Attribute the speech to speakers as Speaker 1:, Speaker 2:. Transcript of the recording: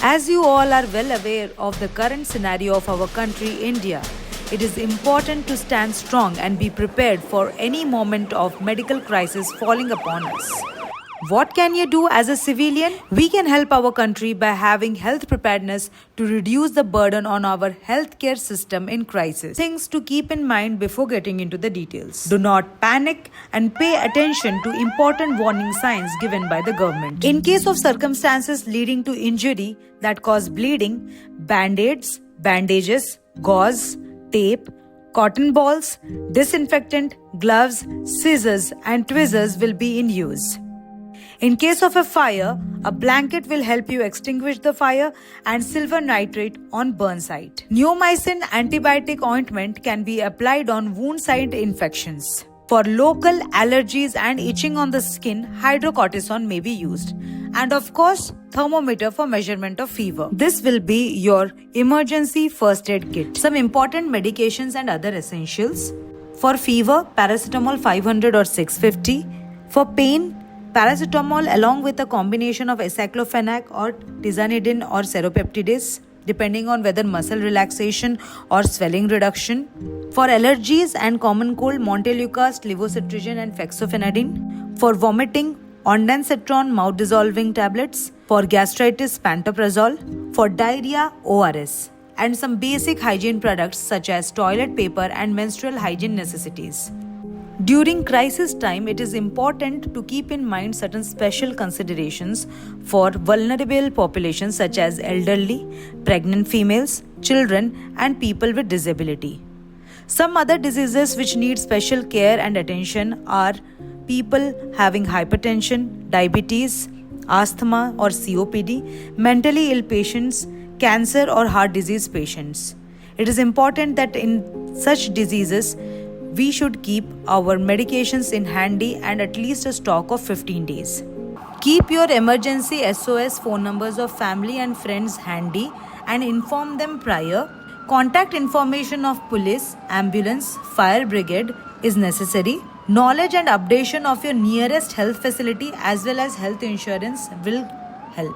Speaker 1: As you all are well aware of the current scenario of our country, India, it is important to stand strong and be prepared for any moment of medical crisis falling upon us. What can you do as a civilian? We can help our country by having health preparedness to reduce the burden on our healthcare system in crisis. Things to keep in mind before getting into the details. Do not panic and pay attention to important warning signs given by the government. In case of circumstances leading to injury that cause bleeding, band-aids, bandages, gauze, tape, cotton balls, disinfectant, gloves, scissors and tweezers will be in use. In case of a fire, a blanket will help you extinguish the fire and silver nitrate on burn site. Neomycin antibiotic ointment can be applied on wound site infections. For local allergies and itching on the skin, hydrocortisone may be used. And of course, thermometer for measurement of fever. This will be your emergency first aid kit. Some important medications and other essentials. For fever, paracetamol 500 or 650. For pain, paracetamol along with a combination of aceclofenac or tizanidine or serapeptidase, depending on whether muscle relaxation or swelling reduction. For allergies and common cold, montelukast, levocetirizine and fexofenadine. For vomiting, ondansetron mouth dissolving tablets. For gastritis, pantoprazole. For diarrhea, ORS. And some basic hygiene products such as toilet paper and menstrual hygiene necessities. During crisis time, it is important to keep in mind certain special considerations for vulnerable populations such as elderly, pregnant females, children, and people with disability. Some other diseases which need special care and attention are people having hypertension, diabetes, asthma or COPD, mentally ill patients, cancer or heart disease patients. It is important that in such diseases, we should keep our medications in handy and at least a stock of 15 days. Keep your emergency SOS phone numbers of family and friends handy and inform them prior. Contact information of police, ambulance, fire brigade is necessary. Knowledge and updation of your nearest health facility as well as health insurance will help.